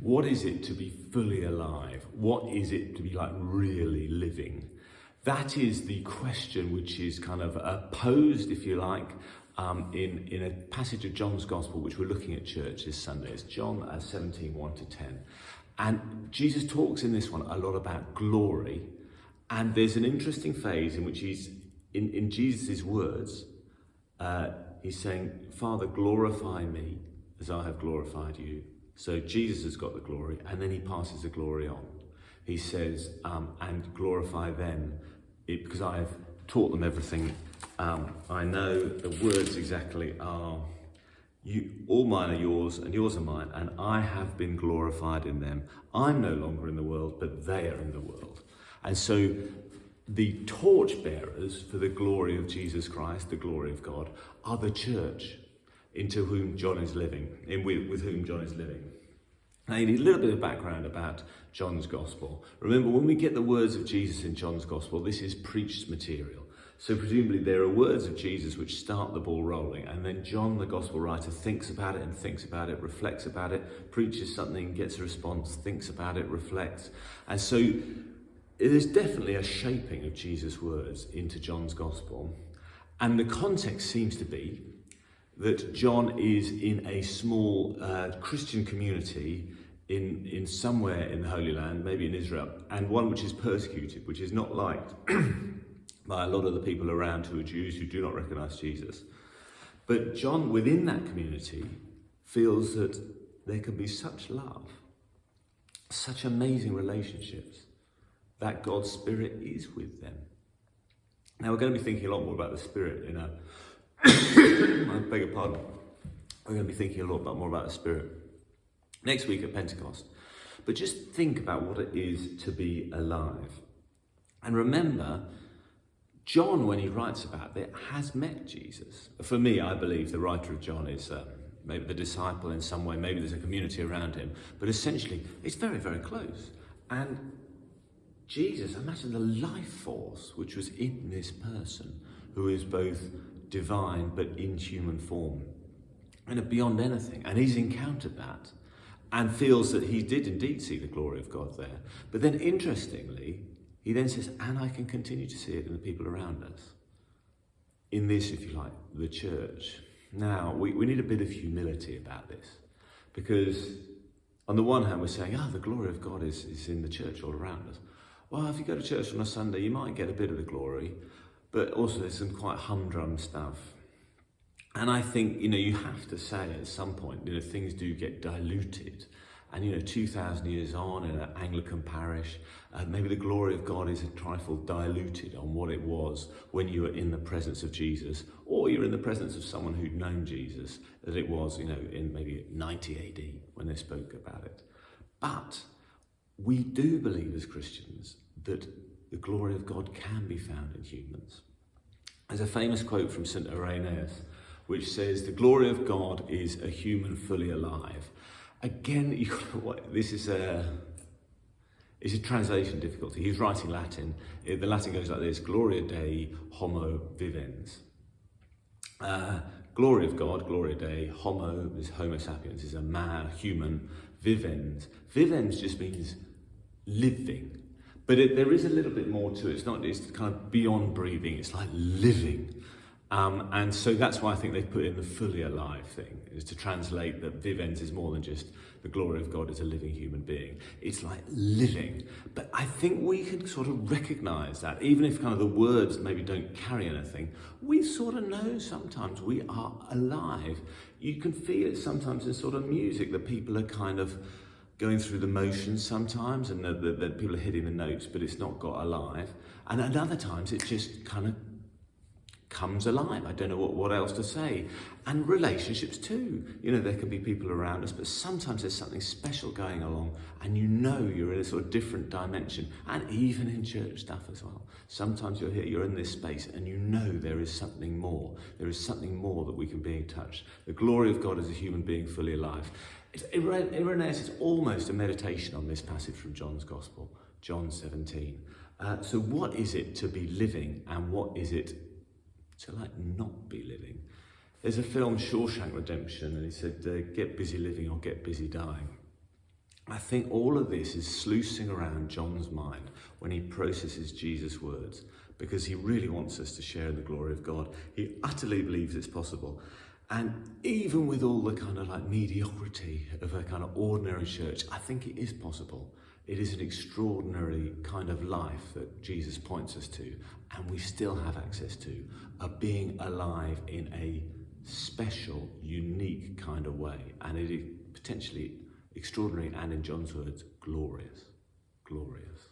What is it to be fully alive? What is it to be like really living? That is the question which is kind of posed, if you like, in a passage of John's Gospel, which we're looking at church this Sunday. It's John 17, 1-10. And Jesus talks in this one a lot about glory. And there's an interesting phase in which he's, in Jesus' words, he's saying, Father, glorify me as I have glorified you. So Jesus has got the glory, and then he passes the glory on. He says, and glorify them, because I have taught them everything. I know the words exactly are, all mine are yours, and yours are mine, and I have been glorified in them. I'm no longer in the world, but they are in the world. And so the torch bearers for the glory of Jesus Christ, the glory of God, are the church into whom John is living, with whom John is living. Now you need a little bit of background about John's Gospel. Remember, when we get the words of Jesus in John's Gospel, this is preached material. So presumably there are words of Jesus which start the ball rolling, and then John, the Gospel writer, thinks about it and thinks about it, reflects about it, preaches something, gets a response, thinks about it, reflects. And so it is definitely a shaping of Jesus' words into John's Gospel. And the context seems to be that John is in a small Christian community in somewhere in the Holy Land, maybe in Israel, and one which is persecuted, which is not liked by a lot of the people around who are Jews who do not recognize Jesus. But John, within that community, feels that there can be such love, such amazing relationships, that God's Spirit is with them. Now we're going to be thinking a lot more about the Spirit in a I beg your pardon. We're going to be thinking a lot more about the Spirit next week at Pentecost. But just think about what it is to be alive. And remember, John, when he writes about it, has met Jesus. For me, I believe the writer of John is maybe the disciple in some way. Maybe there's a community around him. But essentially, it's very, very close. And Jesus, imagine the life force which was in this person, who is both divine but in human form, and beyond anything. And he's encountered that and feels that he did indeed see the glory of God there. But then interestingly, he then says, and I can continue to see it in the people around us. In this, if you like, the church. Now, we need a bit of humility about this, because on the one hand, we're saying, the glory of God is in the church all around us. Well, if you go to church on a Sunday, you might get a bit of the glory, but also there's some quite humdrum stuff. And I think, you have to say at some point, things do get diluted. And, 2,000 years on in an Anglican parish, maybe the glory of God is a trifle diluted on what it was when you were in the presence of Jesus, or you're in the presence of someone who'd known Jesus, that it was, in maybe 90 AD when they spoke about it. But we do believe as Christians that the glory of God can be found in humans. There's a famous quote from St. Irenaeus, which says, the glory of God is a human fully alive. Again, this is it's a translation difficulty. He's writing Latin. The Latin goes like this: Gloria Dei, homo vivens. Glory of God, Gloria Dei, homo is Homo sapiens, is a man, human, vivens. Vivens just means living. But there is a little bit more to it. It's kind of beyond breathing. It's like living. And so that's why I think they've put in the fully alive thing, is to translate that vivens is more than just the glory of God as a living human being. It's like living. But I think we can sort of recognize that, even if kind of the words maybe don't carry anything, we sort of know sometimes we are alive. You can feel it sometimes in sort of music, that people are kind of going through the motions sometimes, and that people are hitting the notes, but it's not got alive. And at other times it just kind of comes alive. I don't know what else to say. And relationships too. There can be people around us, but sometimes there's something special going along, and you're in a sort of different dimension. And even in church stuff as well. Sometimes you're here, you're in this space, and there is something more. There is something more that we can be in touch. The glory of God as a human being fully alive. Irenaeus is almost a meditation on this passage from John's Gospel, John 17. So what is it to be living, and what is it to not be living? There's a film, Shawshank Redemption, and he said, get busy living or get busy dying. I think all of this is sluicing around John's mind when he processes Jesus' words, because he really wants us to share in the glory of God. He utterly believes it's possible. And even with all the kind of like mediocrity of a kind of ordinary church, I think it is possible. It is an extraordinary kind of life that Jesus points us to, and we still have access to, a being alive in a special, unique kind of way. And it is potentially extraordinary, and in John's words, glorious. Glorious.